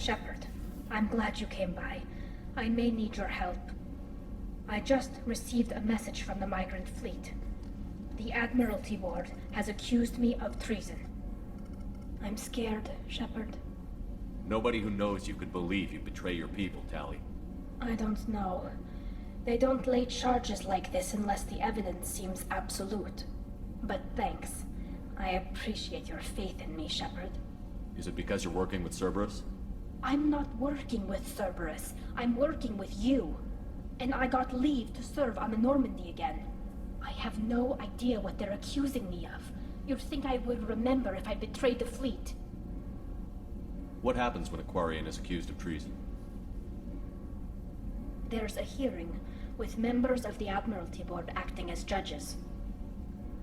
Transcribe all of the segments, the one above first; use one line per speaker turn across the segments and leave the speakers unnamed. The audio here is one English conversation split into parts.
Shepard, I'm glad you came by. I may need your help. I just received a message from the migrant fleet. The Admiralty Board has accused me of treason. I'm scared, Shepard.
Nobody who knows you could believe you betray your people, Tali.
I don't know. They don't lay charges like this unless the evidence seems absolute. But thanks. I appreciate your faith in me, Shepard.
Is it because you're working with Cerberus?
I'm not working with Cerberus. I'm working with you. And I got leave to serve on the Normandy again. I have no idea what they're accusing me of. You'd think I would remember if I betrayed the fleet.
What happens when a Quarian is accused of treason?
There's a hearing, with members of the Admiralty Board acting as judges.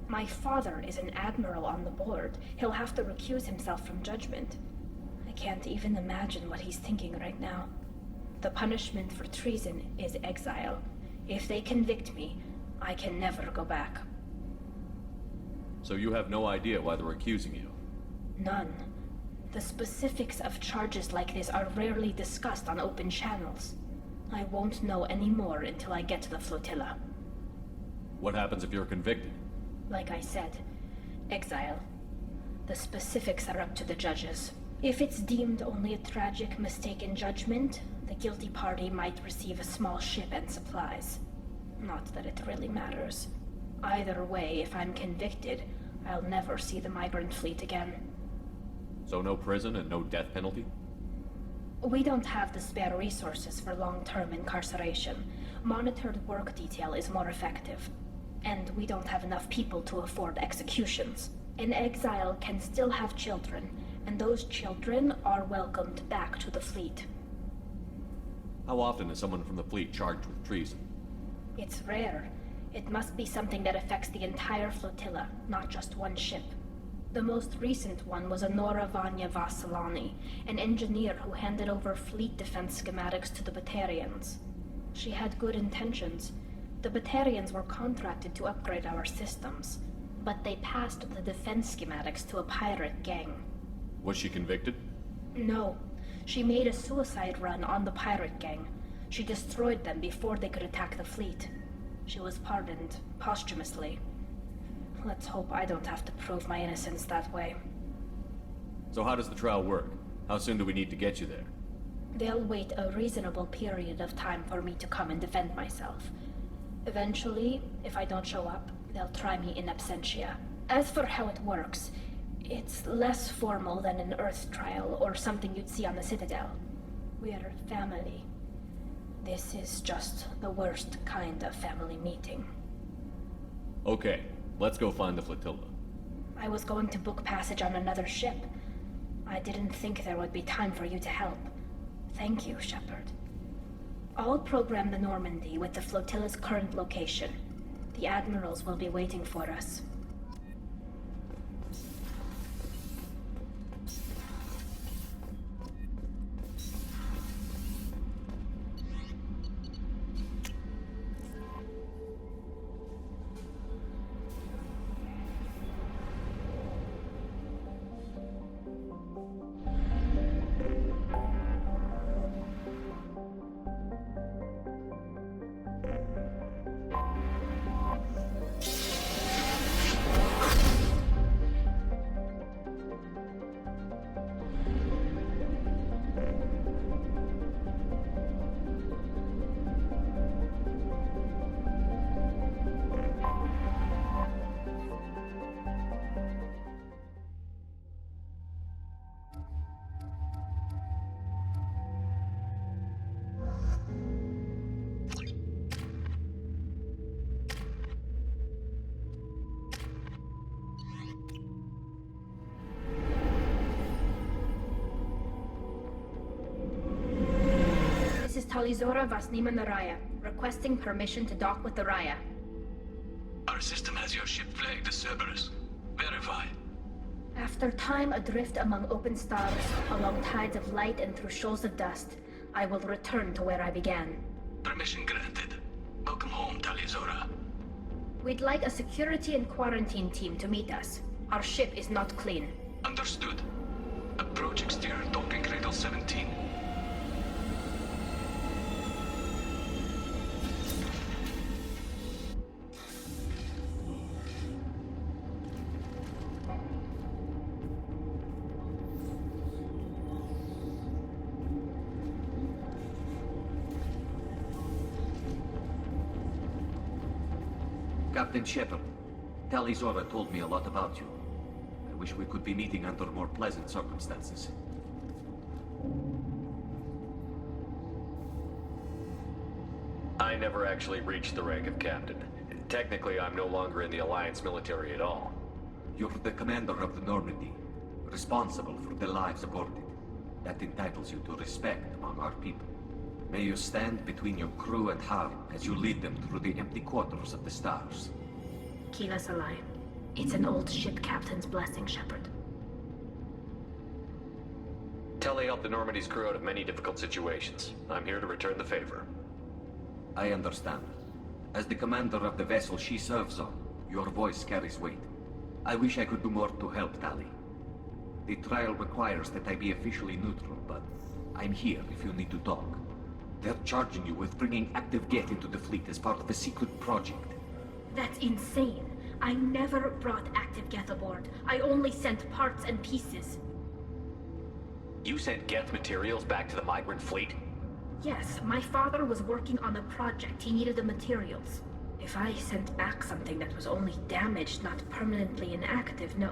My father is an admiral on the board. He'll have to recuse himself from judgment. I can't even imagine what he's thinking right now. The punishment for treason is exile. If they convict me, I can never go back.
So you have no idea why they're accusing you?
None. The specifics of charges like this are rarely discussed on open channels. I won't know any more until I get to the flotilla.
What happens if you're convicted?
Like I said, exile. The specifics are up to the judges. If it's deemed only a tragic mistake in judgment, the guilty party might receive a small ship and supplies. Not that it really matters. Either way, if I'm convicted, I'll never see the migrant fleet again.
So no prison and no death penalty?
We don't have the spare resources for long-term incarceration. Monitored work detail is more effective. And we don't have enough people to afford executions. An exile can still have children, and those children are welcomed back to the fleet.
How often is someone from the fleet charged with treason?
It's rare. It must be something that affects the entire flotilla, not just one ship. The most recent one was Honora Vanya Vassilani, an engineer who handed over fleet defense schematics to the Batarians. She had good intentions. The Batarians were contracted to upgrade our systems, but they passed the defense schematics to a pirate gang.
Was she convicted?
No. She made a suicide run on the pirate gang. She destroyed them before they could attack the fleet. She was pardoned, posthumously. Let's hope I don't have to prove my innocence that way.
So how does the trial work? How soon do we need to get you there?
They'll wait a reasonable period of time for me to come and defend myself. Eventually, if I don't show up, they'll try me in absentia. As for how it works, it's less formal than an Earth trial or something you'd see on the Citadel. We're family. This is just the worst kind of family meeting.
Okay, let's go find the flotilla.
I was going to book passage on another ship. I didn't think there would be time for you to help. Thank you, Shepard. I'll program the Normandy with the flotilla's current location. The admirals will be waiting for us. Talizora Vasnima Naraya, requesting permission to dock with the Raya.
Our system has your ship flagged as Cerberus. Verify.
After time adrift among open stars, along tides of light and through shoals of dust, I will return to where I began.
Permission granted. Welcome home, Talizora.
We'd like a security and quarantine team to meet us. Our ship is not clean.
Understood. Approach exterior docking cradle 17.
Captain Shepard, Tali Zora told me a lot about you. I wish we could be meeting under more pleasant circumstances.
I never actually reached the rank of captain. Technically, I'm no longer in the Alliance military at all.
You're the commander of the Normandy, responsible for the lives aborted. That entitles you to respect among our people. May you stand between your crew and harm as you lead them through the empty quarters of the stars.
Kila Salai. It's an old ship captain's blessing, Shepard.
Tali helped the Normandy's crew out of many difficult situations. I'm here to return the favor.
I understand. As the commander of the vessel she serves on, your voice carries weight. I wish I could do more to help Tali. The trial requires that I be officially neutral, but I'm here if you need to talk. They're charging you with bringing active Geth into the fleet as part of a secret project.
That's insane. I never brought active Geth aboard. I only sent parts and pieces.
You sent Geth materials back to the migrant fleet?
Yes, my father was working on a project. He needed the materials. If I sent back something that was only damaged, not permanently inactive, no,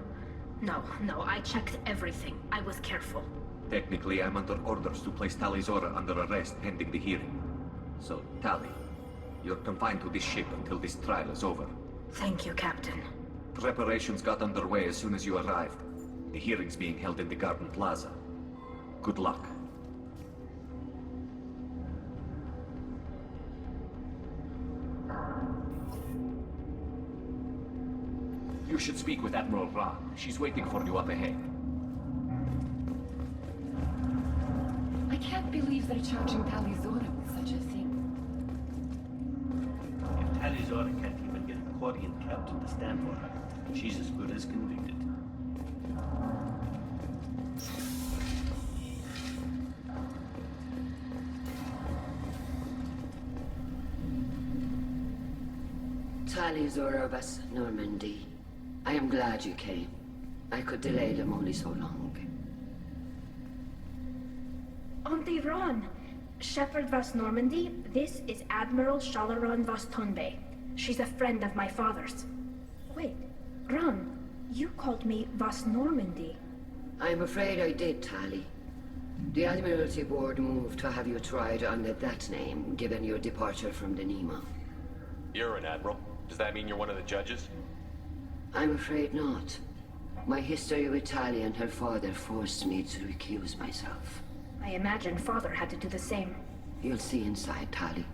I checked everything. I was careful.
Technically, I'm under orders to place Tali Zora under arrest pending the hearing. So, Tali, you're confined to this ship until this trial is over.
Thank you, Captain.
Preparations got underway as soon as you arrived. The hearing's being held in the Garden Plaza. Good luck. You should speak with Admiral Ra. She's waiting for you up ahead.
I can't believe they're charging Tali Zora with such a thing.
If Tali Zora can't even get a Quadian captain to stand for her, she's as good as convicted.
Tali Zora Vas Normandy. I am glad you came. I could delay them only so long.
Auntie Ron! Shepard Vas Normandy, this is Admiral Shalaron Vas Tonbe. She's a friend of my father's. Wait, Ron, you called me Vas Normandy.
I'm afraid I did, Tali. The Admiralty Board moved to have you tried under that name, given your departure from the Nima.
You're an admiral. Does that mean you're one of the judges?
I'm afraid not. My history with Tali and her father forced me to recuse myself.
I imagine father had to do the same.
You'll see inside, Tali.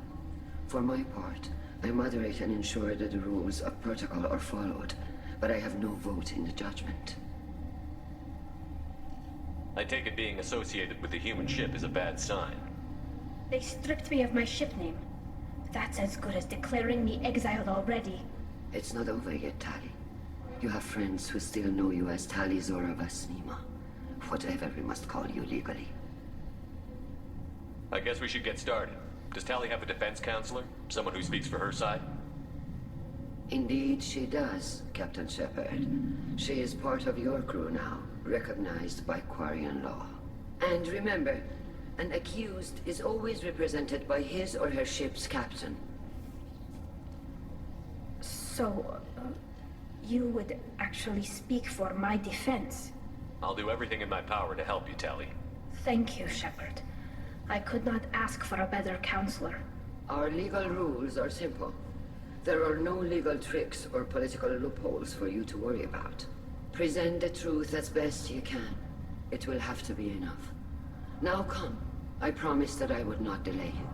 For my part, I moderate and ensure that the rules of protocol are followed, but I have no vote in the judgment.
I take it being associated with the human ship is a bad sign.
They stripped me of my ship name. That's as good as declaring me exiled already.
It's not over yet, Tali. You have friends who still know you as Tali Zora Vas Nima. Whatever we must call you legally.
I guess we should get started. Does Tali have a defense counselor? Someone who speaks for her side?
Indeed she does, Captain Shepard. She is part of your crew now, recognized by Quarian law. And remember, an accused is always represented by his or her ship's captain.
So, you would actually speak for my defense?
I'll do everything in my power to help you, Tali.
Thank you, Shepard. I could not ask for a better counselor.
Our legal rules are simple. There are no legal tricks or political loopholes for you to worry about. Present the truth as best you can. It will have to be enough. Now come. I promised that I would not delay you.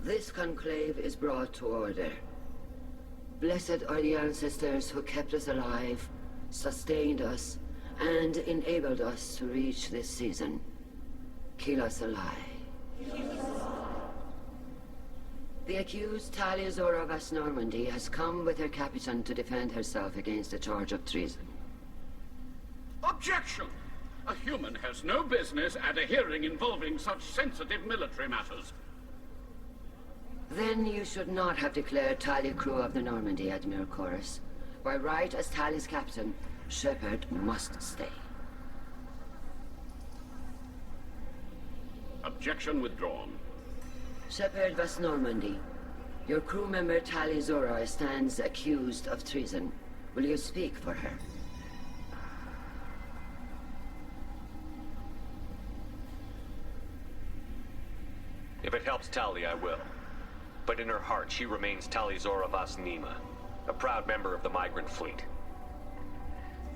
This conclave is brought to order. Blessed are the ancestors who kept us alive, sustained us, and enabled us to reach this season. Keep us alive. The accused Tali of Normandy has come with her captain to defend herself against a charge of treason.
Objection! A human has no business at a hearing involving such sensitive military matters.
Then you should not have declared Tali crew of the Normandy, Admiral Chorus. By right as Tali's captain, Shepard must stay.
Objection withdrawn.
Shepard Vas Normandy, your crew member Tali Zora stands accused of treason. Will you speak for her?
If it helps Tali, I will. But in her heart, she remains Tali Zora Vas Nima, a proud member of the migrant fleet.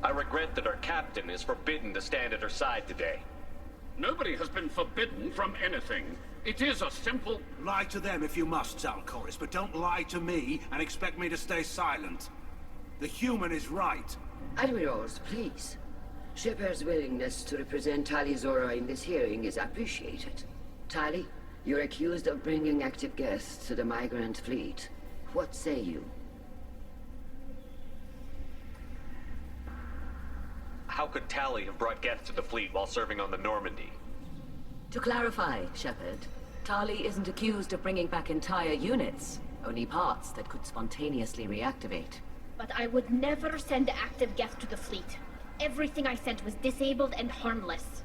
I regret that our captain is forbidden to stand at her side today.
Nobody has been forbidden from anything. It is a simple...
Lie to them if you must, Zalcoris, but don't lie to me and expect me to stay silent. The human is right.
Admirals, please. Shepard's willingness to represent Tali Zora in this hearing is appreciated. Tali, you're accused of bringing active guests to the migrant fleet. What say you?
How could Tali have brought guests to the fleet while serving on the Normandy?
To clarify, Shepard, Tali isn't accused of bringing back entire units, only parts that could spontaneously reactivate.
But I would never send active guests to the fleet. Everything I sent was disabled and harmless.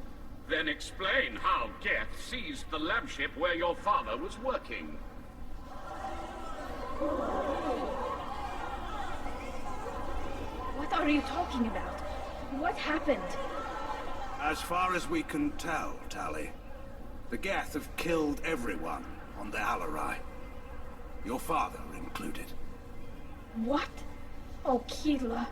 Then explain how Geth seized the lab ship where your father was working.
What are you talking about? What happened?
As far as we can tell, Tali, the Geth have killed everyone on the Alarai. Your father included.
What? Oh, Keela.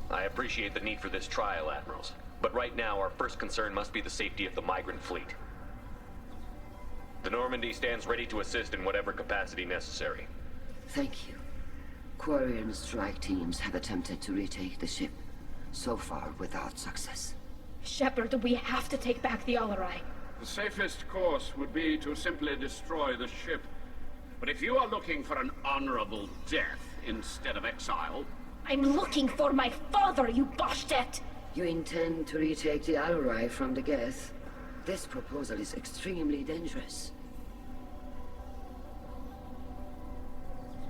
I appreciate the need for this trial, Admirals. But right now, our first concern must be the safety of the migrant fleet. The Normandy stands ready to assist in whatever capacity necessary.
Thank you. Quarian strike teams have attempted to retake the ship, so far without success.
Shepard, we have to take back the Alarai.
The safest course would be to simply destroy the ship. But if you are looking for an honorable death instead of exile...
I'm looking for my father, you Boshtet!
You intend to retake the Alarai from the Geth? This proposal is extremely dangerous.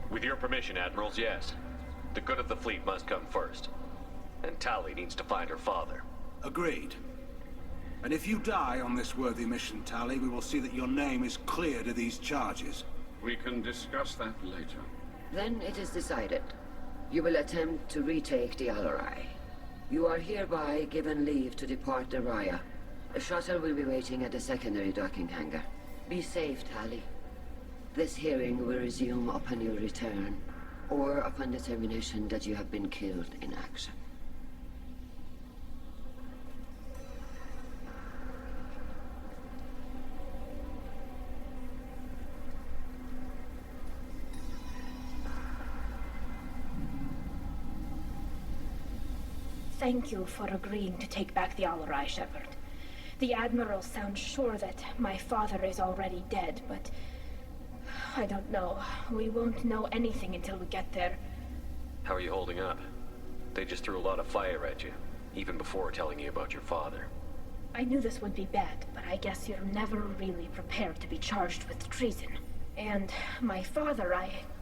With your permission, Admirals, yes. The good of the fleet must come first. And Tali needs to find her father.
Agreed. And if you die on this worthy mission, Tali, we will see that your name is cleared of these charges.
We can discuss that later.
Then it is decided. You will attempt to retake the Alarai. You are hereby given leave to depart the Raya. A shuttle will be waiting at the secondary docking hangar. Be safe, Tali. This hearing will resume upon your return, or upon determination that you have been killed in action.
Thank you for agreeing to take back the Alarai, Shepard. The Admiral sounds sure that my father is already dead, but... I don't know. We won't know anything until we get there.
How are you holding up? They just threw a lot of fire at you, even before telling you about your father.
I knew this would be bad, but I guess you're never really prepared to be charged with treason. And my father,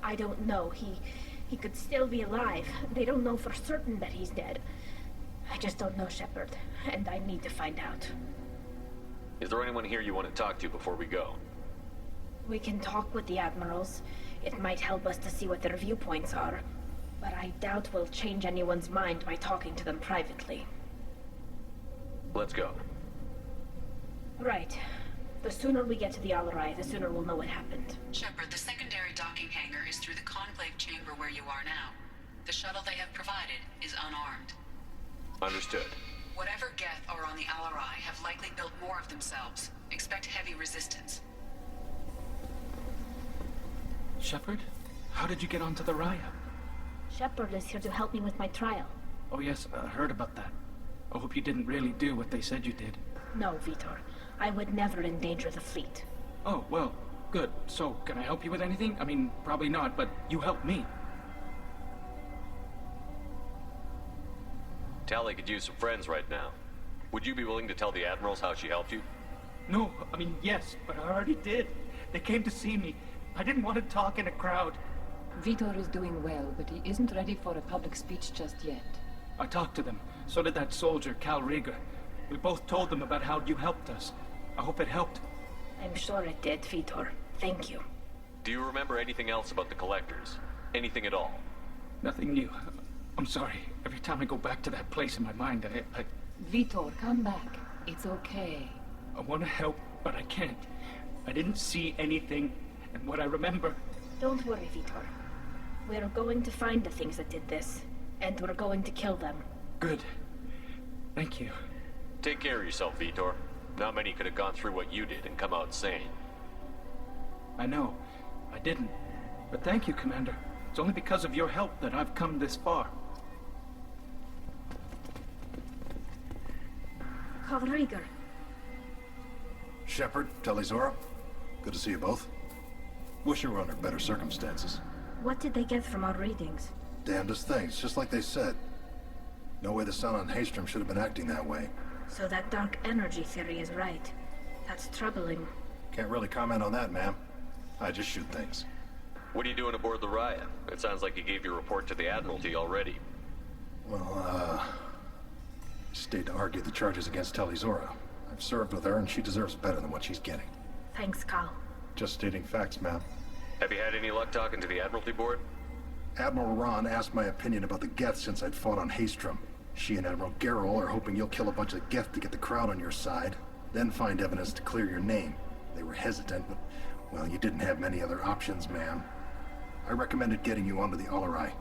I don't know. He could still be alive. They don't know for certain that he's dead. I just don't know, Shepard, and I need to find out.
Is there anyone here you want to talk to before we go?
We can talk with the Admirals. It might help us to see what their viewpoints are. But I doubt we'll change anyone's mind by talking to them privately.
Let's go.
Right. The sooner we get to the Alarai, the sooner we'll know what happened.
Shepard, the secondary docking hangar is through the conclave chamber where you are now. The shuttle they have provided is unarmed.
Understood.
Whatever Geth are on the Alarai have likely built more of themselves. Expect heavy resistance.
Shepard? How did you get onto the Raya?
Shepard is here to help me with my trial.
Oh yes, I heard about that. I hope you didn't really do what they said you did.
No, Vitor. I would never endanger the fleet.
Oh, well, good. So, can I help you with anything? I mean, probably not, but you helped me.
Tali could use some friends right now. Would you be willing to tell the Admirals how she helped you?
No, I mean, yes, but I already did. They came to see me. I didn't want to talk in a crowd.
Vitor is doing well, but he isn't ready for a public speech just yet.
I talked to them. So did that soldier, Cal Rieger. We both told them about how you helped us. I hope it helped.
I'm sure it did, Vitor. Thank you.
Do you remember anything else about the Collectors? Anything at all?
Nothing new. I'm sorry. Every time I go back to that place in my mind, I...
Vitor, come back. It's okay.
I want to help, but I can't. I didn't see anything, and what I remember...
Don't worry, Vitor. We're going to find the things that did this, and we're going to kill them.
Good. Thank you.
Take care of yourself, Vitor. Not many could have gone through what you did and come out sane.
I know. I didn't. But thank you, Commander. It's only because of your help that I've come this far.
Call Rieger.
Shepard, Tali-Zora. Good to see you both. Wish you were under better circumstances.
What did they get from our readings?
Damnedest things, just like they said. No way the sun on Haystrom should have been acting that way.
So that dark energy theory is right. That's troubling.
Can't really comment on that, ma'am. I just shoot things.
What are you doing aboard the Raya? It sounds like you gave your report to the Admiralty already.
Well, stayed to argue the charges against Tali-Zora. I've served with her, and she deserves better than what she's getting.
Thanks, Cal.
Just stating facts, ma'am.
Have you had any luck talking to the Admiralty board?
Admiral Ron asked my opinion about the Geth since I'd fought on Haystrom. She and Admiral Garrel are hoping you'll kill a bunch of Geth to get the crowd on your side, then find evidence to clear your name. They were hesitant, but, well, you didn't have many other options, ma'am. I recommended getting you onto the Alarai.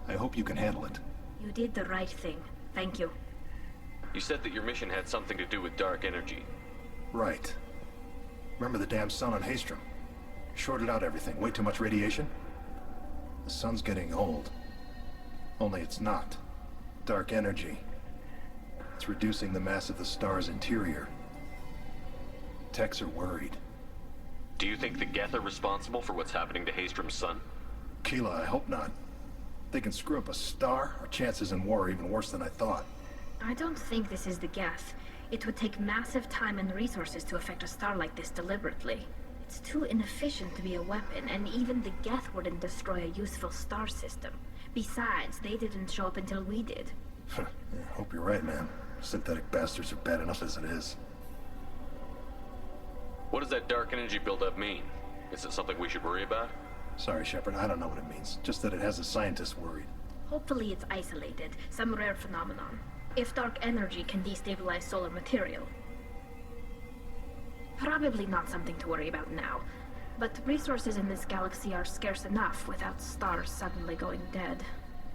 I hope you can handle it.
You did the right thing. Thank you.
You said that your mission had something to do with dark energy.
Right. Remember the damn sun on Haystrom? Shorted out everything. Way too much radiation? The sun's getting old. Only it's not. Dark energy. It's reducing the mass of the star's interior. Techs are worried.
Do you think the Geth are responsible for what's happening to Haystrom's sun?
Keela, I hope not. They can screw up a star, our chances in war are even worse than I thought.
I don't think this is the Geth. It would take massive time and resources to affect a star like this deliberately. It's too inefficient to be a weapon, and even the Geth wouldn't destroy a useful star system. Besides, they didn't show up until we did.
Yeah, hope you're right, man. Synthetic bastards are bad enough as it is.
What does that dark energy buildup mean? Is it something we should worry about?
Sorry, Shepard, I don't know what it means. Just that it has the scientists worried.
Hopefully it's isolated, some rare phenomenon. If dark energy can destabilize solar material. Probably not something to worry about now. But resources in this galaxy are scarce enough without stars suddenly going dead.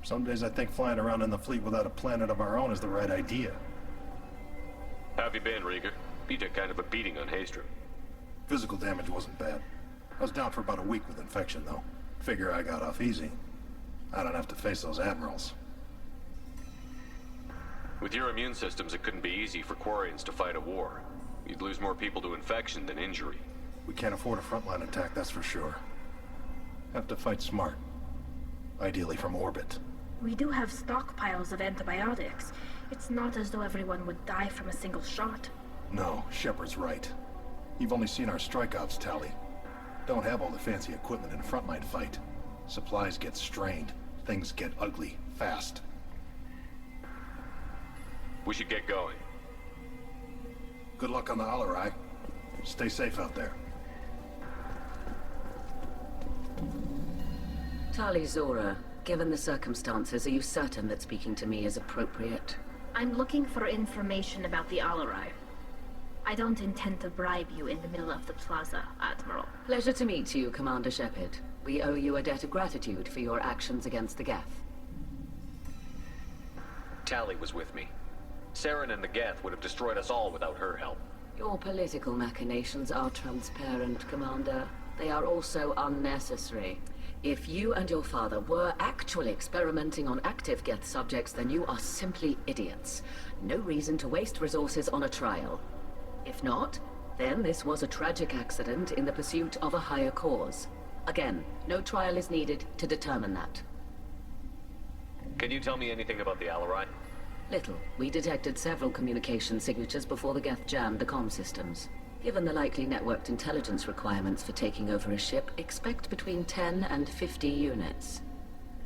Some days I think flying around in the fleet without a planet of our own is the right idea.
How have you been, Rieger? You took kind of a beating on Haystrom.
Physical damage wasn't bad. I was down for about a week with infection, though. Figure I got off easy. I don't have to face those admirals.
With your immune systems, it couldn't be easy for Quarians to fight a war. You'd lose more people to infection than injury.
We can't afford a frontline attack, that's for sure. Have to fight smart. Ideally from orbit.
We do have stockpiles of antibiotics. It's not as though everyone would die from a single shot.
No, Shepard's right. You've only seen our strikeouts, Tali. Don't have all the fancy equipment in a frontline fight. Supplies get strained. Things get ugly, fast.
We should get going.
Good luck on the Alarai. Stay safe out there.
Tali-Zora, given the circumstances, are you certain that speaking to me is appropriate?
I'm looking for information about the Alarai. I don't intend to bribe you in the middle of the plaza, Admiral.
Pleasure to meet you, Commander Shepard. We owe you a debt of gratitude for your actions against the Geth.
Tali was with me. Saren and the Geth would have destroyed us all without her help.
Your political machinations are transparent, Commander. They are also unnecessary. If you and your father were actually experimenting on active Geth subjects, then you are simply idiots. No reason to waste resources on a trial. If not, then this was a tragic accident in the pursuit of a higher cause. Again, no trial is needed to determine that.
Can you tell me anything about the Alarai?
Little. We detected several communication signatures before the Geth jammed the comm systems. Given the likely networked intelligence requirements for taking over a ship, expect between 10 and 50 units.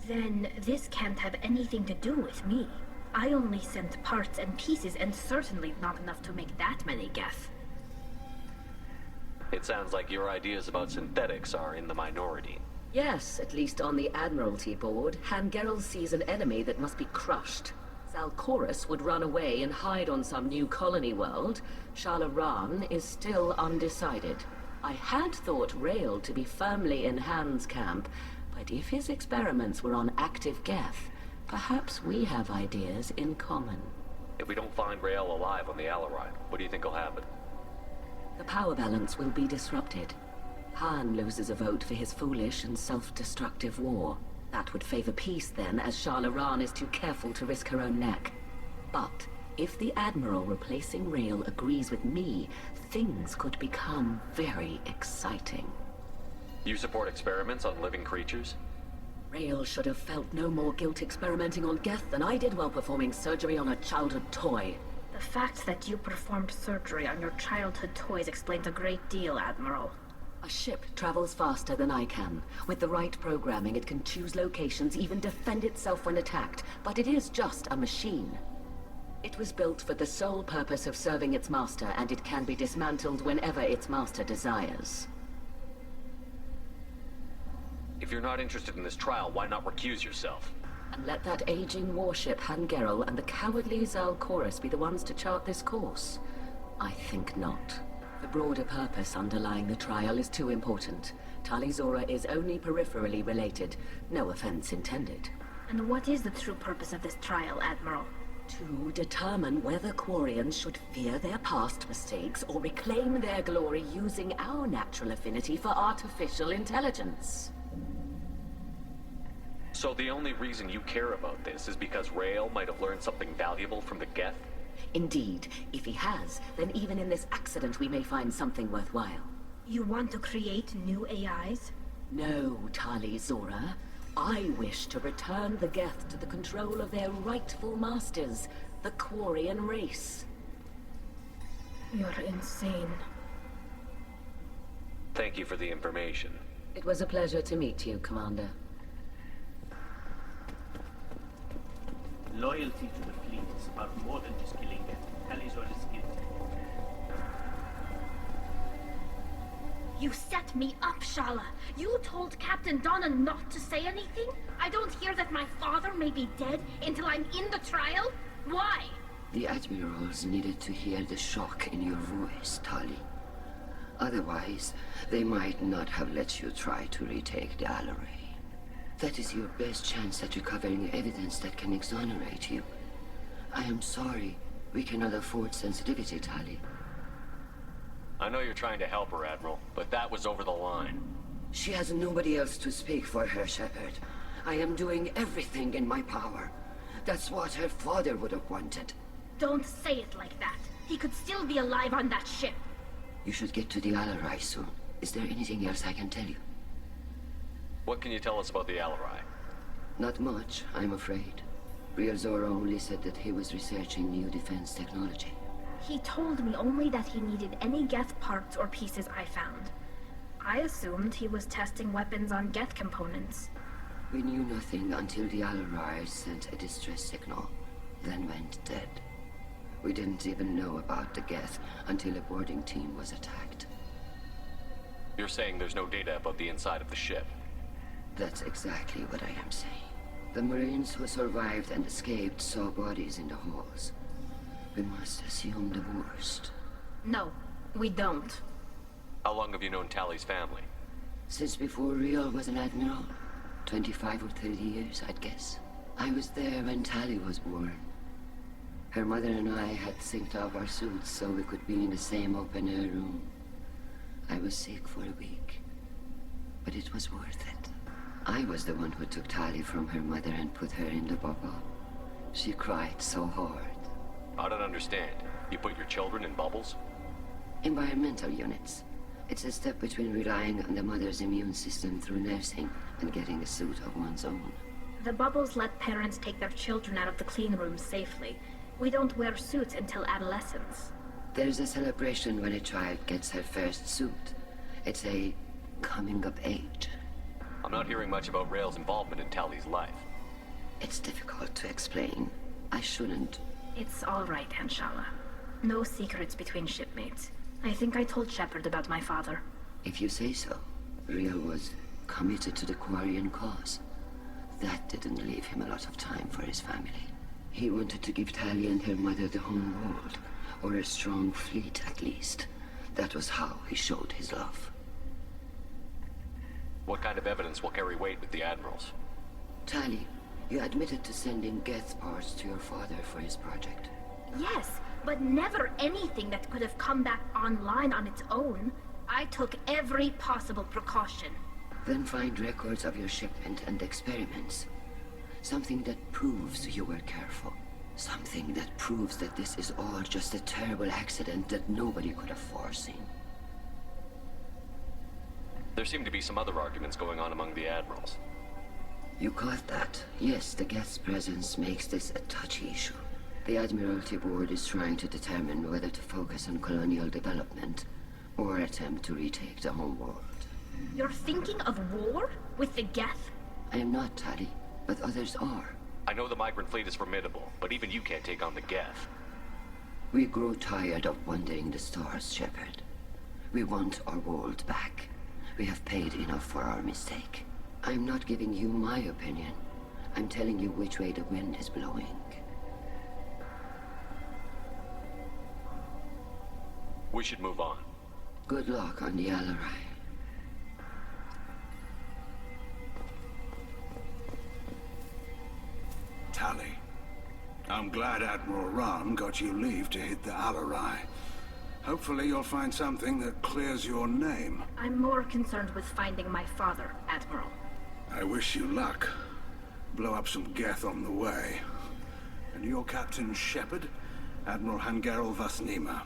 Then this can't have anything to do with me. I only sent parts and pieces, and certainly not enough to make that many Geth.
It sounds like your ideas about synthetics are in the minority.
Yes, at least on the Admiralty board, Han Geralt sees an enemy that must be crushed. Zalcorus would run away and hide on some new colony world. Shalaran is still undecided. I had thought Rael to be firmly in Han's camp, but if his experiments were on active Geth, perhaps we have ideas in common.
If we don't find Rael alive on the Alarai, what do you think will happen?
The power balance will be disrupted. Han loses a vote for his foolish and self-destructive war. That would favor peace then, as Shalaran is too careful to risk her own neck. But if the Admiral replacing Rael agrees with me, things could become very exciting.
You support experiments on living creatures?
Rael should have felt no more guilt experimenting on Geth than I did while performing surgery on a childhood toy.
The fact that you performed surgery on your childhood toys explains a great deal, Admiral.
A ship travels faster than I can. With the right programming, it can choose locations, even defend itself when attacked. But it is just a machine. It was built for the sole purpose of serving its master, and it can be dismantled whenever its master desires.
If you're not interested in this trial, why not recuse yourself?
And let that aging warship Han Geralt and the cowardly Zalcorus be the ones to chart this course? I think not. The broader purpose underlying the trial is too important. Tali Zora is only peripherally related. No offense intended.
And what is the true purpose of this trial, Admiral?
To determine whether Quarians should fear their past mistakes or reclaim their glory using our natural affinity for artificial intelligence.
So the only reason you care about this is because Rael might have learned something valuable from the Geth?
Indeed. If he has, then even in this accident we may find something worthwhile.
You want to create new AIs?
No, Tali Zora. I wish to return the Geth to the control of their rightful masters, the Quarian race.
You're insane.
Thank you for the information.
It was a pleasure to meet you, Commander.
Loyalty to the fleet is about more than just killing them. Tali's or is guilty.
You set me up, Shala. You told Captain Donna not to say anything? I don't hear that my father may be dead until I'm in the trial? Why?
The Admirals needed to hear the shock in your voice, Tali. Otherwise, they might not have let you try to retake the Alarai. That is your best chance at recovering evidence that can exonerate you. I am sorry. We cannot afford sensitivity, Tali.
I know you're trying to help her, Admiral, but that was over the line.
She has nobody else to speak for her, Shepard. I am doing everything in my power. That's what her father would have wanted.
Don't say it like that. He could still be alive on that ship.
You should get to the Alarai soon. Is there anything else I can tell you?
What can you tell us about the Alarai?
Not much, I'm afraid. Real Zora only said that he was researching new defense technology.
He told me only that he needed any Geth parts or pieces I found. I assumed he was testing weapons on Geth components.
We knew nothing until the Alarai sent a distress signal, then went dead. We didn't even know about the Geth until a boarding team was attacked.
You're saying there's no data about the inside of the ship?
That's exactly what I am saying. The Marines who survived and escaped saw bodies in the halls. We must assume the worst.
No, we don't.
How long have you known Tali's family?
Since before Real was an admiral. 25 or 30 years, I'd guess. I was there when Tali was born. Her mother and I had synced up our suits so we could be in the same open-air room. I was sick for a week, but it was worth it. I was the one who took Tali from her mother and put her in the bubble. She cried so hard.
I don't understand. You put your children in bubbles?
Environmental units. It's a step between relying on the mother's immune system through nursing and getting a suit of one's own.
The bubbles let parents take their children out of the clean rooms safely. We don't wear suits until adolescence.
There's a celebration when a child gets her first suit. It's a coming of age.
I'm not hearing much about Rael's involvement in Tali's life.
It's difficult to explain. I shouldn't.
It's all right, Anshala. No secrets between shipmates. I think I told Shepard about my father.
If you say so. Rael was committed to the Quarian cause. That didn't leave him a lot of time for his family. He wanted to give Tali and her mother the home world, or a strong fleet at least. That was how he showed his love.
What kind of evidence will carry weight with the Admirals?
Tali, you admitted to sending Geth parts to your father for his project.
Yes, but never anything that could have come back online on its own. I took every possible precaution.
Then find records of your shipment and experiments. Something that proves you were careful. Something that proves that this is all just a terrible accident that nobody could have foreseen.
There seem to be some other arguments going on among the Admirals.
You caught that? Yes, the Geth's presence makes this a touchy issue. The Admiralty Board is trying to determine whether to focus on colonial development or attempt to retake the home world.
You're thinking of war? With the Geth?
I am not, Tali, but others are.
I know the migrant fleet is formidable, but even you can't take on the Geth.
We grow tired of wandering the stars, Shepard. We want our world back. We have paid enough for our mistake. I'm not giving you my opinion. I'm telling you which way the wind is blowing.
We should move on.
Good luck on the Alarai.
Tali, I'm glad Admiral Rahn got you leave to hit the Alarai. Hopefully you'll find something that clears your name.
I'm more concerned with finding my father, Admiral.
I wish you luck. Blow up some Geth on the way. And your Captain Shepard, Admiral Hangerel Vasnima.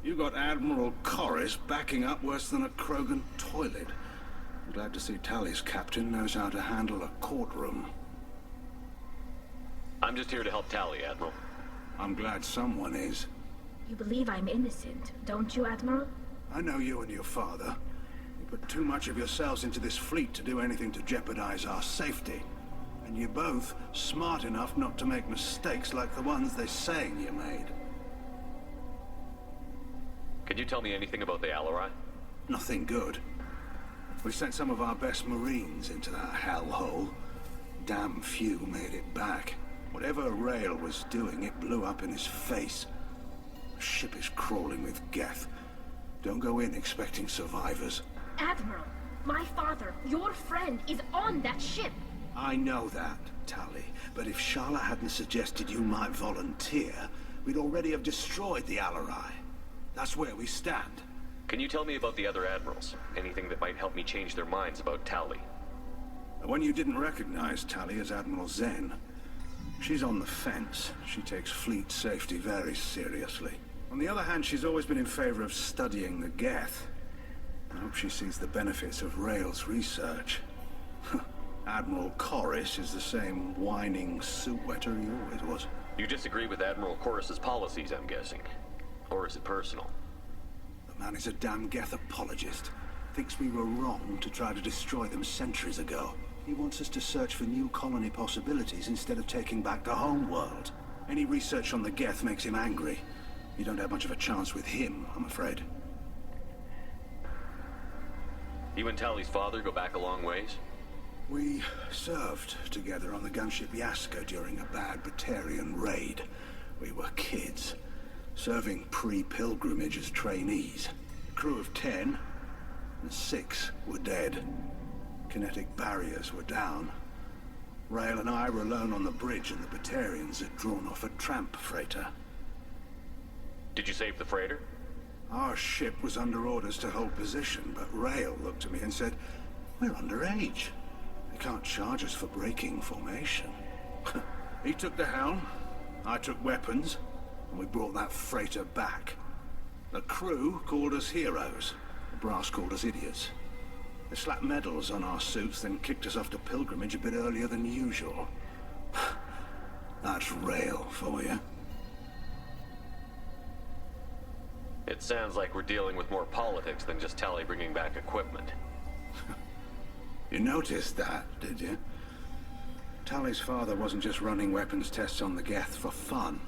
You got Admiral Corris backing up worse than a Krogan toilet. I'm glad to see Tali's captain knows how to handle a courtroom.
I'm just here to help Tali, Admiral.
I'm glad someone is.
You believe I'm innocent, don't you, Admiral?
I know you and your father. You put too much of yourselves into this fleet to do anything to jeopardize our safety. And you're both smart enough not to make mistakes like the ones they're saying you made.
Can you tell me anything about the Alarai?
Nothing good. We sent some of our best Marines into that hellhole. Damn few made it back. Whatever Rael was doing, it blew up in his face. The ship is crawling with Geth. Don't go in expecting survivors.
Admiral, my father, your friend, is on that ship.
I know that, Tali. But if Shala hadn't suggested you might volunteer, we'd already have destroyed the Alarai. That's where we stand.
Can you tell me about the other Admirals? Anything that might help me change their minds about Tali?
The one you didn't recognize, Tali, is Admiral Zen. She's on the fence. She takes fleet safety very seriously. On the other hand, she's always been in favor of studying the Geth. I hope she sees the benefits of Rael's research. Admiral Corris is the same whining suit-wetter he always was.
You disagree with Admiral Corris's policies, I'm guessing. Or is it personal?
The man is a damn Geth apologist. Thinks we were wrong to try to destroy them centuries ago. He wants us to search for new colony possibilities instead of taking back the home world. Any research on the Geth makes him angry. You don't have much of a chance with him, I'm afraid.
You and Tali's father go back a long ways?
We served together on the gunship Yaska during a bad Batarian raid. We were kids, serving pre-pilgrimage as trainees. A crew of 10, and 6 were dead. Kinetic barriers were down. Rael and I were alone on the bridge, and the Batarians had drawn off a tramp freighter.
Did you save the freighter?
Our ship was under orders to hold position, but Rael looked at me and said, "We're underage. We can't charge us for breaking formation. He took the helm, I took weapons, and we brought that freighter back. The crew called us heroes. The brass called us idiots. They slapped medals on our suits, then kicked us off to pilgrimage a bit earlier than usual. That's rail for you.
It sounds like we're dealing with more politics than just Tali bringing back equipment.
You noticed that, did you? Tali's father wasn't just running weapons tests on the Geth for fun.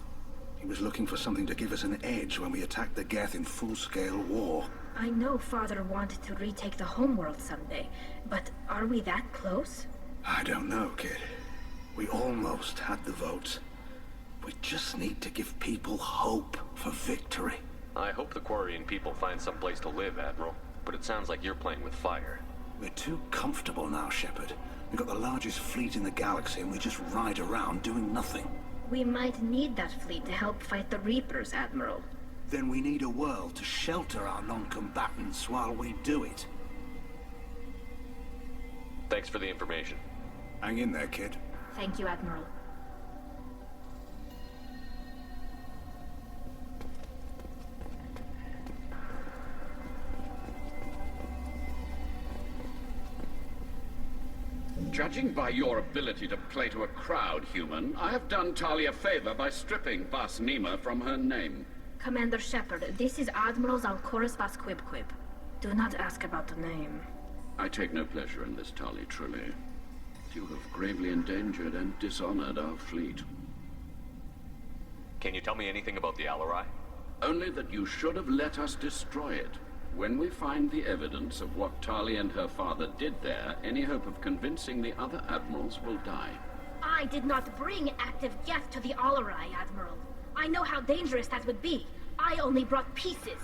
He was looking for something to give us an edge when we attacked the Geth in full-scale war.
I know Father wanted to retake the homeworld someday, but are we that close?
I don't know, kid. We almost had the votes. We just need to give people hope for victory.
I hope the Quarian people find some place to live, Admiral. But it sounds like you're playing with fire.
We're too comfortable now, Shepard. We've got the largest fleet in the galaxy and we just ride around doing nothing.
We might need that fleet to help fight the Reapers, Admiral.
Then we need a world to shelter our non-combatants while we do it.
Thanks for the information.
Hang in there, kid.
Thank you, Admiral.
Judging by your ability to play to a crowd, human, I have done Tali a favor by stripping Vas Nima from her name.
Commander Shepard, this is Admiral Zalcorus Vas Quib. Do not ask about the name.
I take no pleasure in this, Tali, truly. You have gravely endangered and dishonored our fleet.
Can you tell me anything about the Alarai?
Only that you should have let us destroy it. When we find the evidence of what Tali and her father did there, any hope of convincing the other admirals will die.
I did not bring active Geth to the Alarai, Admiral. I know how dangerous that would be. I only brought pieces.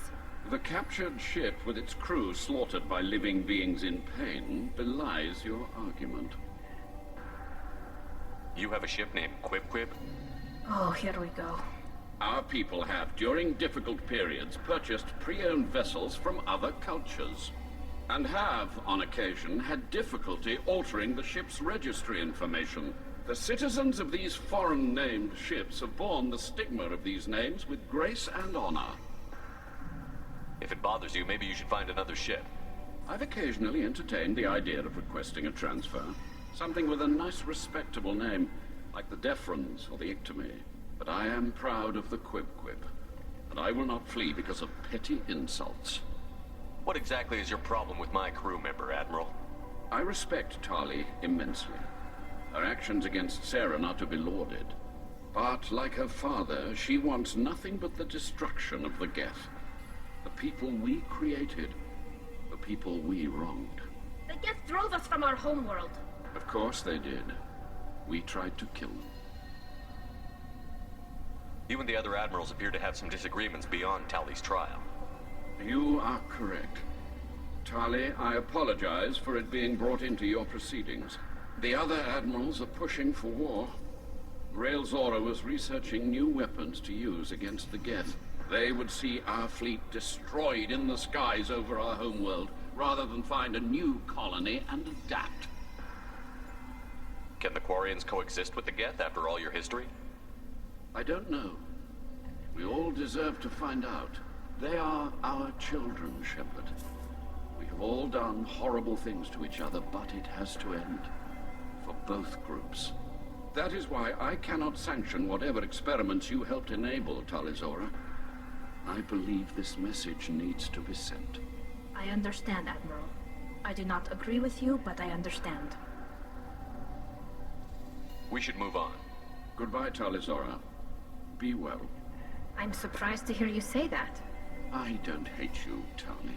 The captured ship with its crew slaughtered by living beings in pain belies your argument.
You have a ship named Quib?
Oh, here we go.
Our people have, during difficult periods, purchased pre-owned vessels from other cultures, and have, on occasion, had difficulty altering the ship's registry information. The citizens of these foreign-named ships have borne the stigma of these names with grace and honor.
If it bothers you, maybe you should find another ship.
I've occasionally entertained the idea of requesting a transfer. Something with a nice, respectable name, like the Defrons or the Ictomy. But I am proud of the Quib, and I will not flee because of petty insults.
What exactly is your problem with my crew member, Admiral?
I respect Tali immensely. Her actions against Saren are to be lauded. But, like her father, she wants nothing but the destruction of the Geth. The people we created. The people we wronged.
The Geth drove us from our homeworld.
Of course they did. We tried to kill them.
You and the other admirals appear to have some disagreements beyond Tali's trial.
You are correct. Tali, I apologize for it being brought into your proceedings. The other admirals are pushing for war. Rael Zora was researching new weapons to use against the Geth. They would see our fleet destroyed in the skies over our homeworld, rather than find a new colony and adapt.
Can the Quarians coexist with the Geth after all your history?
I don't know. We all deserve to find out. They are our children, Shepard. We have all done horrible things to each other, but it has to end. For both groups. That is why I cannot sanction whatever experiments you helped enable, Tali Zora. I believe this message needs to be sent.
I understand, Admiral. I do not agree with you, but I understand.
We should move on.
Goodbye, Tali Zora. Be well.
I'm surprised to hear you say that.
I don't hate you, Tali.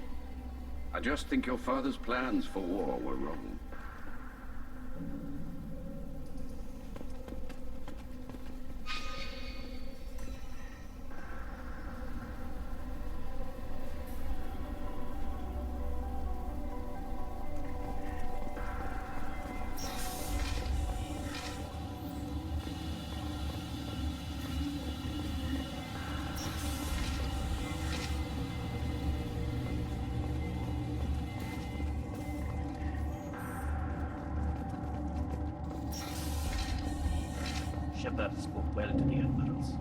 I just think your father's plans for war were wrong.
Shepard spoke well to the admirals.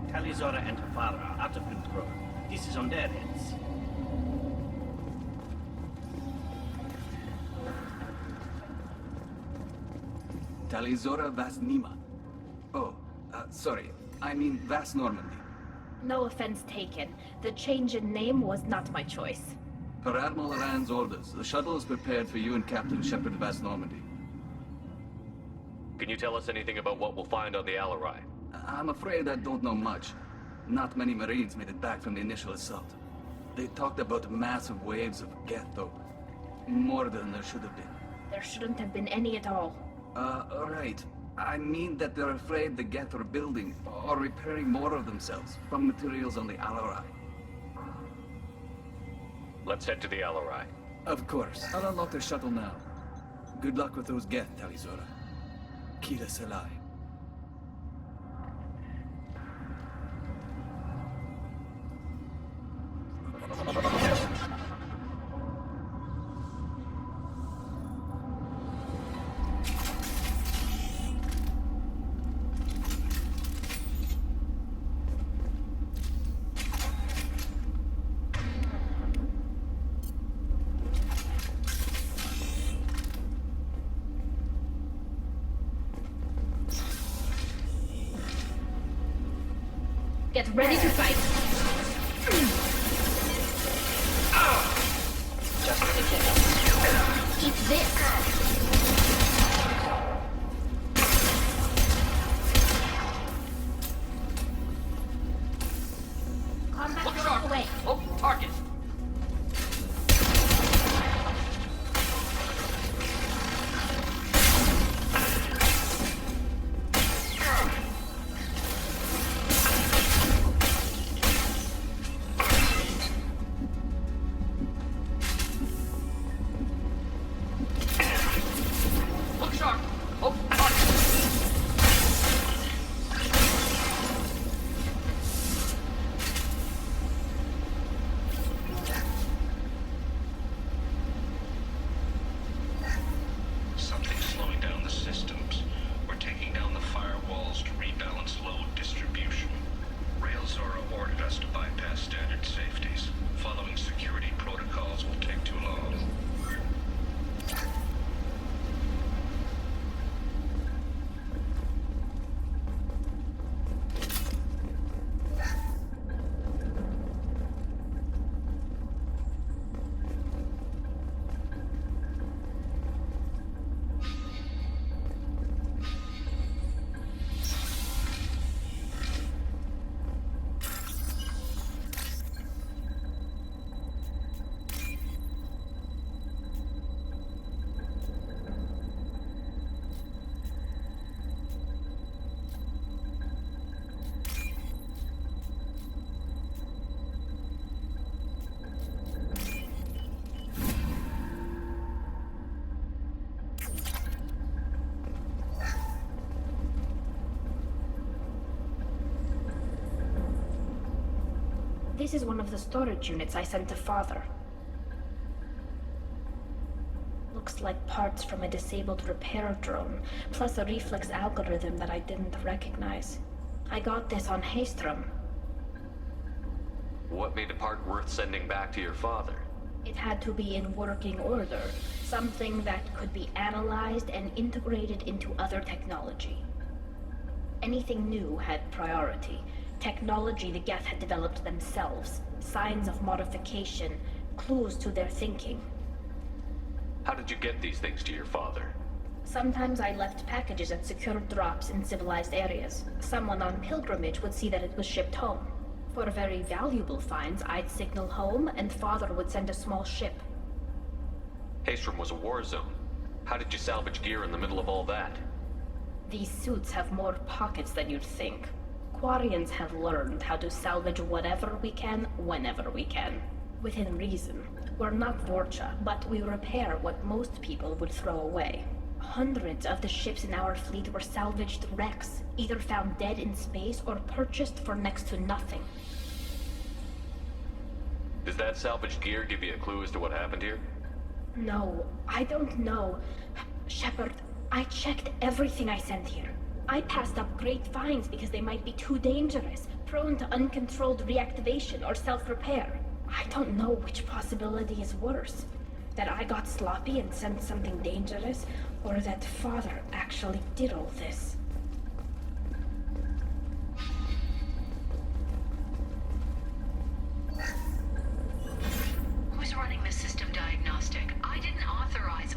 Talizora and her father are out of control. This is on their heads.
Talizora Vas Nima. Oh, sorry. I mean Vas Normandy.
No offense taken. The change in name was not my choice.
Per Admiral Rand's orders, the shuttle is prepared for you and Captain Shepard Vas Normandy.
Can you tell us anything about what we'll find on the Alarai?
I'm afraid I don't know much. Not many Marines made it back from the initial assault. They talked about massive waves of Geth, though. More than there should have been.
There shouldn't have been any at all.
Right. I mean that they're afraid the Geth are building or repairing more of themselves from materials on the Alarai.
Let's head to the Alarai.
Of course. I'll unlock the shuttle now. Good luck with those Geth, Talizora. Kira Salai.
Get ready to fight. Just ridiculous. Eat this. Combat goes away.
Oh, target.
This is one of the storage units I sent to Father. Looks like parts from a disabled repair drone, plus a reflex algorithm that I didn't recognize. I got this on Haystrom.
What made a part worth sending back to your father?
It had to be in working order, something that could be analyzed and integrated into other technology. Anything new had priority. Technology the Geth had developed themselves, signs of modification, clues to their thinking.
How did you get these things to your father?
Sometimes I left packages at secure drops in civilized areas. Someone on pilgrimage would see that it was shipped home. For very valuable finds, I'd signal home, and Father would send a small ship.
Haystrom was a war zone. How did you salvage gear in the middle of all that?
These suits have more pockets than you'd think. Quarians have learned how to salvage whatever we can, whenever we can. Within reason. We're not Vorcha, but we repair what most people would throw away. Hundreds of the ships in our fleet were salvaged wrecks, either found dead in space or purchased for next to nothing.
Does that salvaged gear give you a clue as to what happened here?
No, I don't know. Shepard, I checked everything I sent here. I passed up great finds because they might be too dangerous, prone to uncontrolled reactivation or self-repair. I don't know which possibility is worse. That I got sloppy and sent something dangerous, or that Father actually did all this.
Who's running the system diagnostic? I didn't authorize...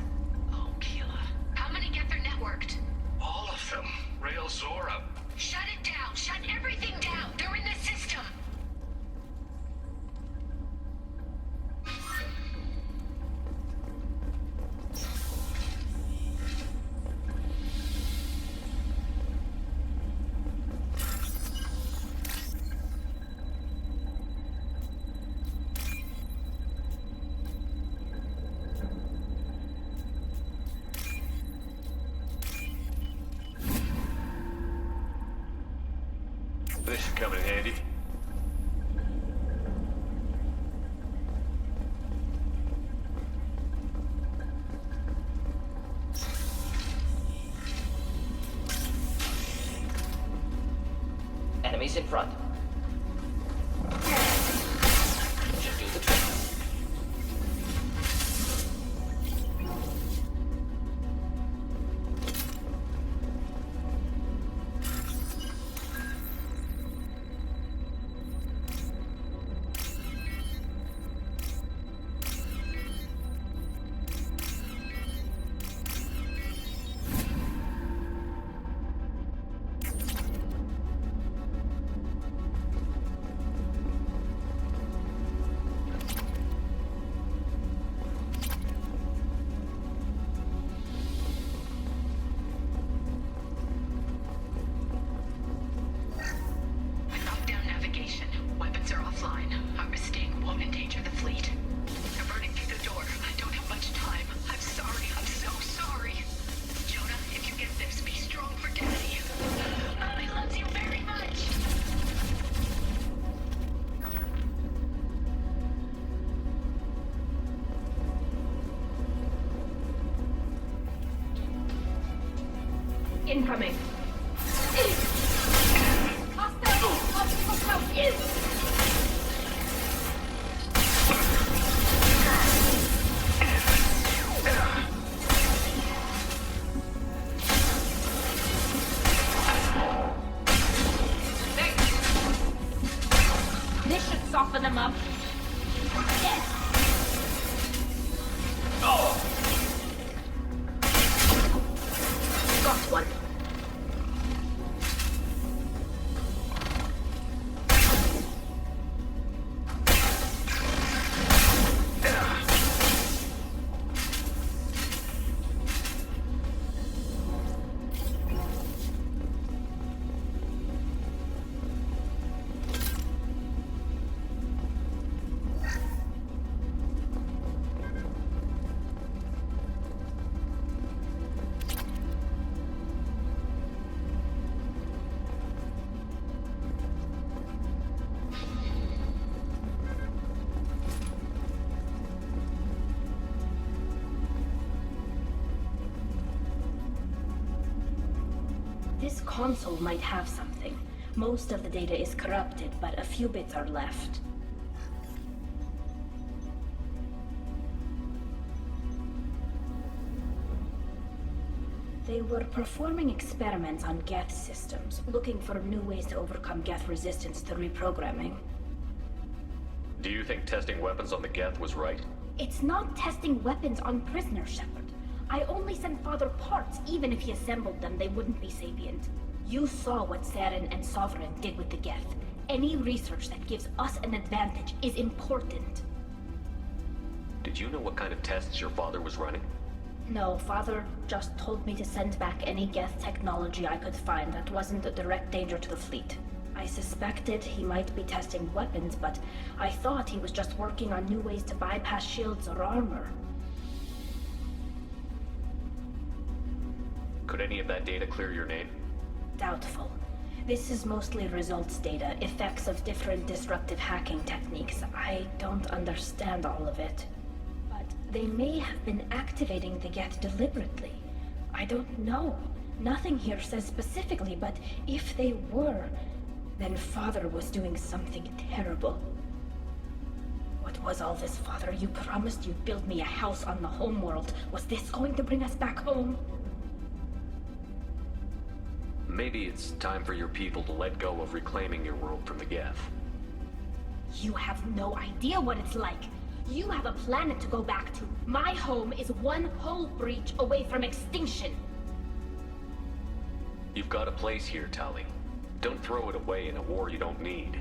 Oh, Keela. How many Geth are networked?
All of them. Rail Zora.
Shut it down! Shut everything down! They're in the system!
This should come in handy.
Enemies in front. Should do the trick.
Incoming. Hostile optical scout is. This should soften them up. Yes. Got one. This console might have something. Most of the data is corrupted, but a few bits are left. They were performing experiments on Geth systems, looking for new ways to overcome Geth resistance to reprogramming.
Do you think testing weapons on the Geth was right?
It's not testing weapons on prisoners, Shepard. I only sent Father parts. Even if he assembled them, they wouldn't be sapient. You saw what Saren and Sovereign did with the Geth. Any research that gives us an advantage is important.
Did you know what kind of tests your father was running?
No, Father just told me to send back any Geth technology I could find that wasn't a direct danger to the fleet. I suspected he might be testing weapons, but I thought he was just working on new ways to bypass shields or armor.
Could any of that data clear your name?
Doubtful. This is mostly results data, effects of different disruptive hacking techniques. I don't understand all of it. But they may have been activating the Geth deliberately. I don't know. Nothing here says specifically, but if they were, then Father was doing something terrible. What was all this, Father? You promised you'd build me a house on the homeworld. Was this going to bring us back home?
Maybe it's time for your people to let go of reclaiming your world from the Geth.
You have no idea what it's like. You have a planet to go back to. My home is one hull breach away from extinction.
You've got a place here, Tali. Don't throw it away in a war you don't need.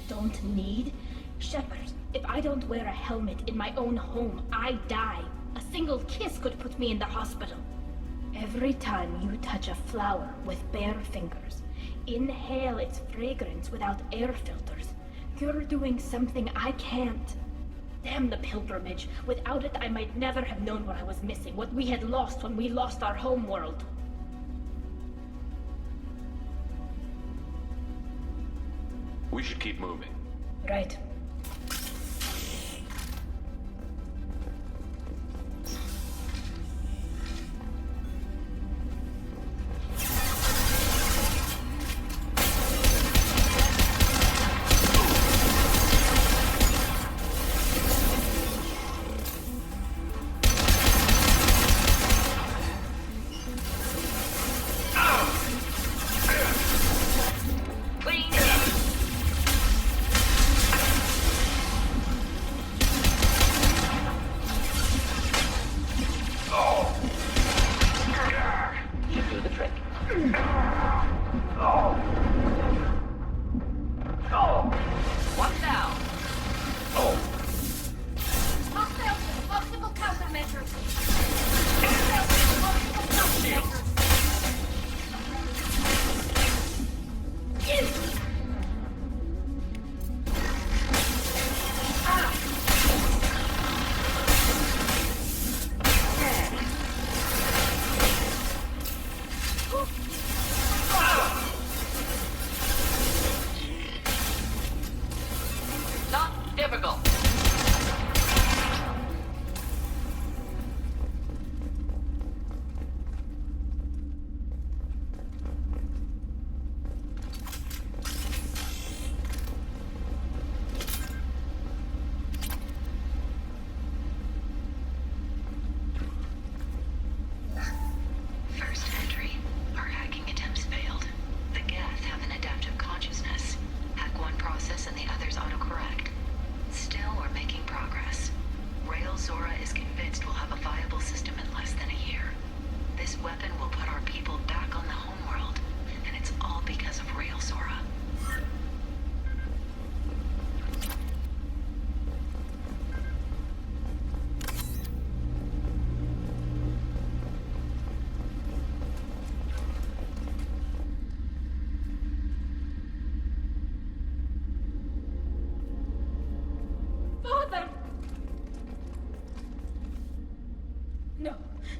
Don't need? Shepard, if I don't wear a helmet in my own home, I die. A single kiss could put me in the hospital. Every time you touch a flower with bare fingers, inhale its fragrance without air filters, you're doing something I can't. Damn the pilgrimage. Without it, I might never have known what I was missing, what we had lost when we lost our home world.
We should keep moving.
Right.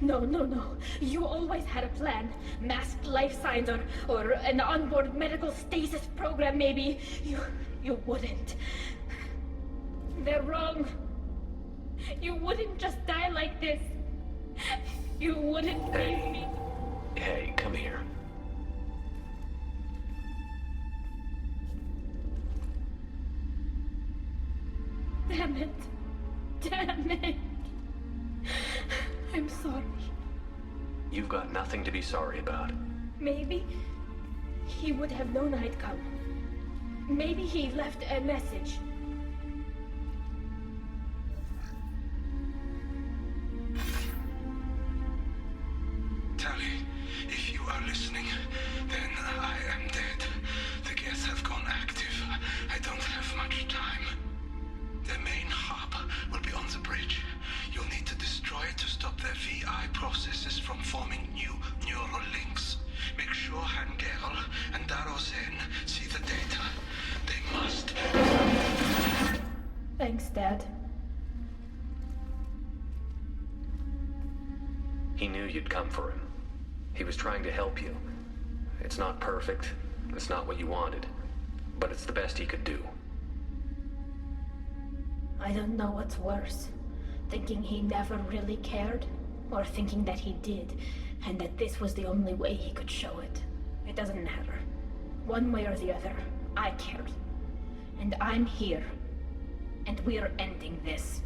No. You always had a plan. Masked life signs or an onboard medical stasis program, maybe. You wouldn't. They're wrong. You wouldn't just die like this. You wouldn't leave me.
Hey, come here.
Damn it. I'm sorry.
You've got nothing to be sorry about.
Maybe he would have known I'd come. Maybe he left a message.
Tali, if you are listening, then I am dead. The Geth have gone active. I don't have much time. Their main hub will be on the bridge. You'll need to destroy it to stop their VI processes from forming new neural links. Make sure Hangerl and Darozen see the data. They must.
Thanks, Dad.
He knew you'd come for him. He was trying to help you. It's not perfect. It's not what you wanted. But it's the best he could do.
I don't know what's worse. Thinking he never really cared, or thinking that he did. and that this was the only way he could show it. It doesn't matter. One way or the other, I cared. And I'm here. And we're ending this.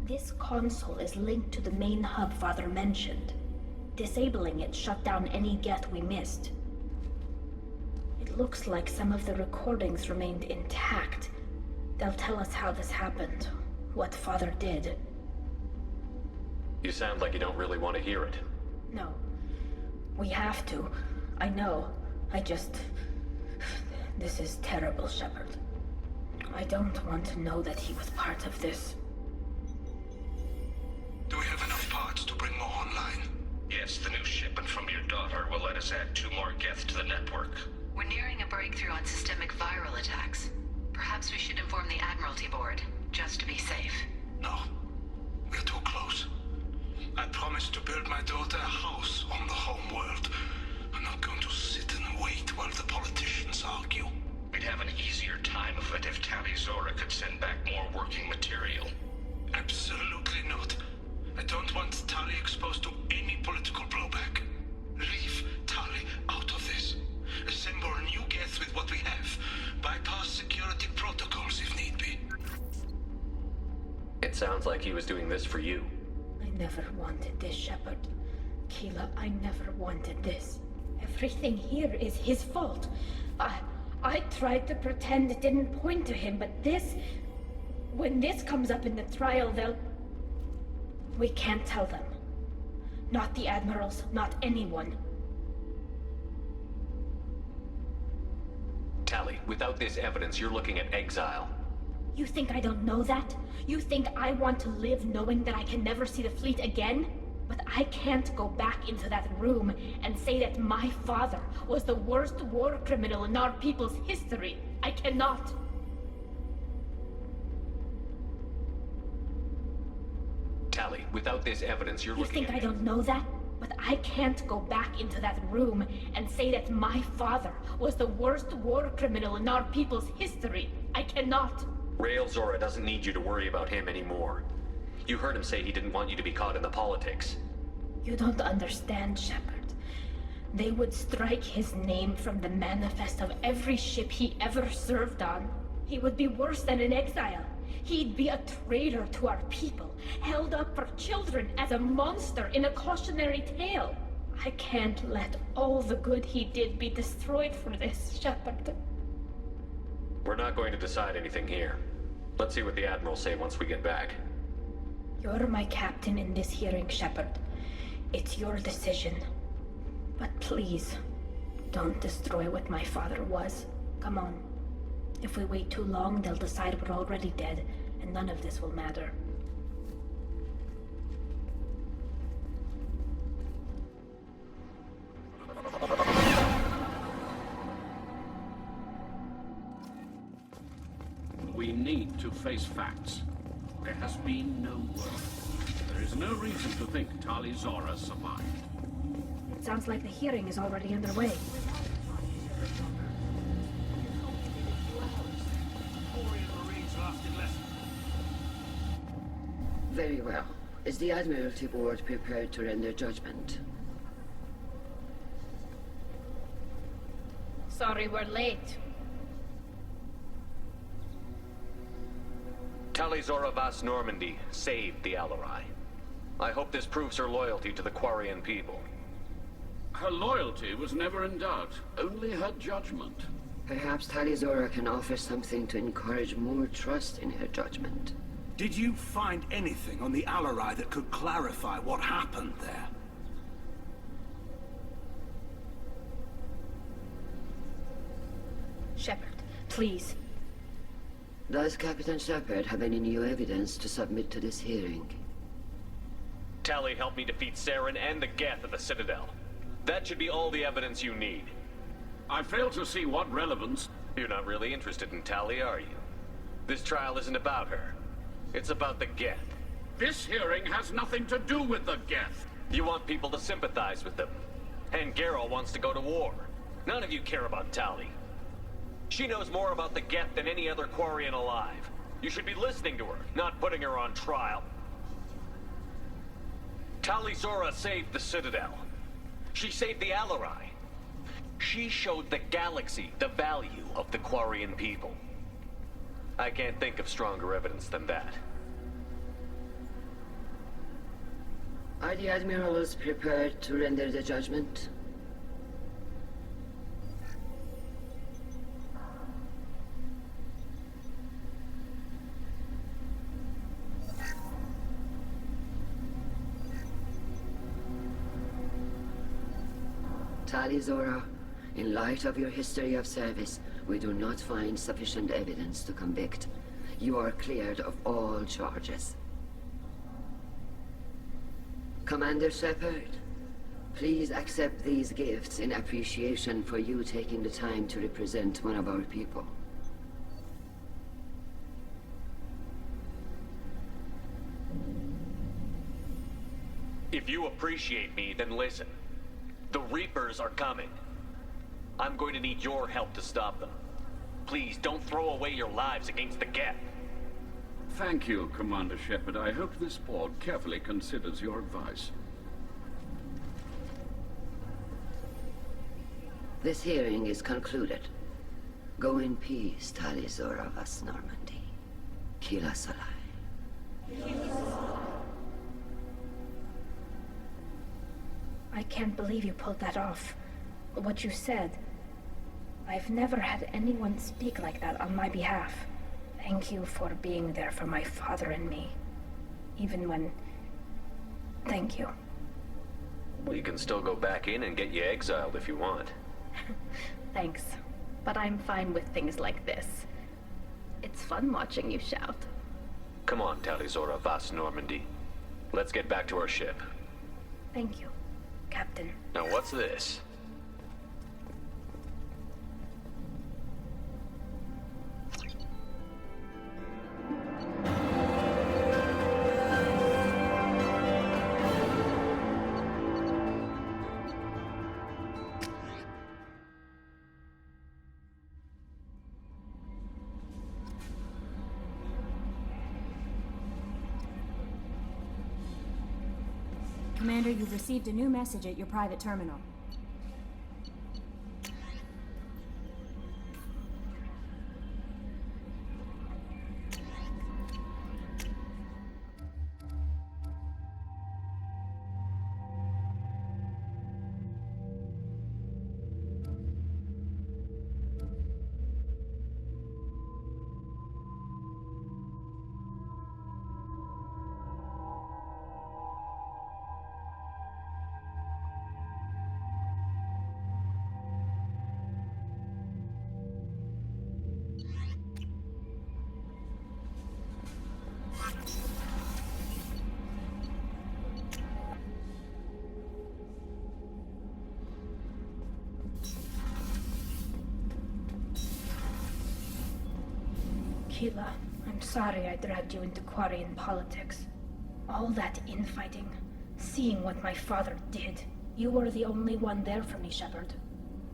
This console is linked to the main hub Father mentioned. Disabling it shut down any Geth we missed. It looks like some of the recordings remained intact. They'll tell us how this happened, what Father did.
You sound like you don't really want to hear it.
No. We have to. I know. This is terrible, Shepard. I don't want to know that he was part of this.
Do we have enough parts to bring more online?
Yes, the new shipment from your daughter will let us add 2 more Geth to the network.
We're nearing a breakthrough on systemic viral attacks. Perhaps we should inform the Admiralty Board, just to be safe.
No. We're too close. I promised to build my daughter a house on the home world. I'm not going to sit and wait while the politicians argue.
We'd have an easier time of it if Tali Zora could send back more working material.
Absolutely not. I don't want Tali exposed to any political blowback. Leave Tali out of this. Assemble a new Geth with what we have. Bypass security protocols if need be.
It sounds like he was doing this for you.
I never wanted this, Shepard. Keela, I never wanted this. Everything here is his fault. I tried to pretend it didn't point to him, but this... When this comes up in the trial, they'll... We can't tell them. Not the admirals, not anyone.
Tali, without this evidence, you're looking at exile.
You think I don't know that? You think I want to live knowing that I can never see the fleet again? But I can't go back into that room and say that my father was the worst war criminal in our people's history. I cannot.
Tali, without this evidence, you're looking at...
You think I don't know that? But I can't go back into that room and say that my father was the worst war criminal in our people's history. I cannot.
Rail Zora doesn't need you to worry about him anymore. You heard him say he didn't want you to be caught in the politics.
You don't understand, Shepard. They would strike his name from the manifest of every ship he ever served on. He would be worse than an exile. He'd be a traitor to our people, held up for children as a monster in a cautionary tale. I can't let all the good he did be destroyed for this, Shepard.
We're not going to decide anything here. Let's see what the Admirals say once we get back.
You're my captain in this hearing, Shepard. It's your decision. But please, don't destroy what my father was. Come on. If we wait too long, they'll decide we're already dead, and none of this will matter.
We need to face facts. There has been no war. There is no reason to think Tali Zora survived.
It sounds like the hearing is already underway.
Very well. Is the Admiralty Board prepared to render judgment?
Sorry we're late.
Tali Zora Vas Normandy saved the Alarai. I hope this proves her loyalty to the Quarian people.
Her loyalty was never in doubt, only her judgment.
Perhaps Tali Zora can offer something to encourage more trust in her judgment.
Did you find anything on the Alarai that could clarify what happened there?
Shepard, please.
Does Captain Shepard have any new evidence to submit to this hearing?
Tali helped me defeat Saren and the Geth at the Citadel. That should be all the evidence you need.
I fail to see what relevance...
You're not really interested in Tali, are you? This trial isn't about her. It's about the Geth.
This hearing has nothing to do with the Geth.
You want people to sympathize with them. And Geralt wants to go to war. None of you care about Tali. She knows more about the Geth than any other Quarian alive. You should be listening to her, not putting her on trial. Tali Zora saved the Citadel. She saved the Alarai. She showed the galaxy the value of the Quarian people. I can't think of stronger evidence than that.
Are the admirals prepared to render the judgment? Tali Zora, in light of your history of service, we do not find sufficient evidence to convict. You are cleared of all charges. Commander Shepard, please accept these gifts in appreciation for you taking the time to represent one of our people.
If you appreciate me, then listen. The Reapers are coming. I'm going to need your help to stop them. Please, don't throw away your lives against the Geth.
Thank you, Commander Shepard. I hope this board carefully considers your advice.
This hearing is concluded. Go in peace, Tali Zora vas Normandy. Kila Salai.
I can't believe you pulled that off. What you said. I've never had anyone speak like that on my behalf. Thank you for being there for my father and me. Even when... Thank you.
Well, you can still go back in and get you exiled if you want.
Thanks. But I'm fine with things like this. It's fun watching you shout.
Come on, Tali Zora vas Normandy. Let's get back to our ship.
Thank you, Captain.
Now what's this?
Commander, you've received a new message at your private terminal.
Keela, I'm sorry I dragged you into Quarian politics. All that infighting, seeing what my father did. You were the only one there for me, Shepard.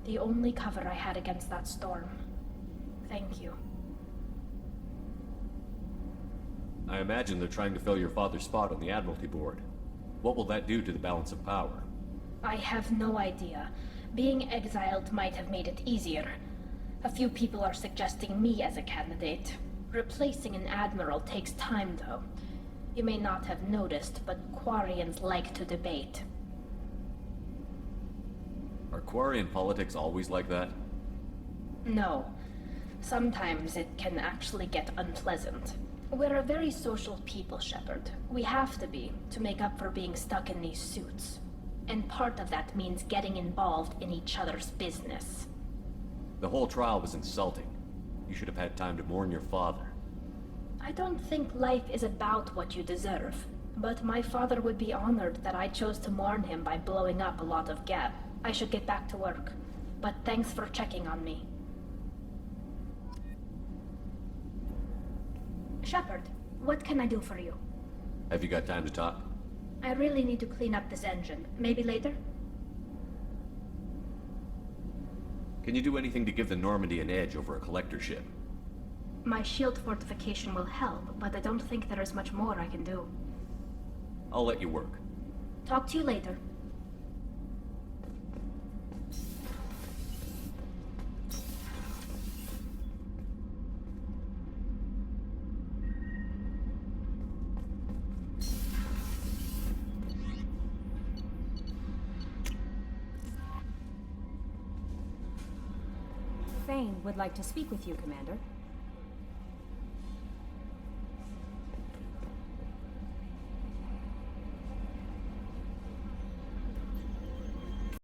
The only cover I had against that storm. Thank you.
I imagine they're trying to fill your father's spot on the Admiralty Board. What will that do to the balance of power?
I have no idea. Being exiled might have made it easier. A few people are suggesting me as a candidate. Replacing an admiral takes time, though. You may not have noticed, but Quarians like to debate.
Are Quarian politics always like that?
No. Sometimes it can actually get unpleasant. We're a very social people, Shepard. We have to be, to make up for being stuck in these suits. And part of that means getting involved in each other's business.
The whole trial was insulting. You should have had time to mourn your father.
I don't think life is about what you deserve, but my father would be honored that I chose to mourn him by blowing up a lot of gas. I should get back to work, but thanks for checking on me. Shepard, what can I do for you?
Have you got time to talk?
I really need to clean up this engine. Maybe later?
Can you do anything to give the Normandy an edge over a collector ship?
My shield fortification will help, but I don't think there is much more I can do.
I'll let you work.
Talk to you later.
Thane would like to speak with you, Commander.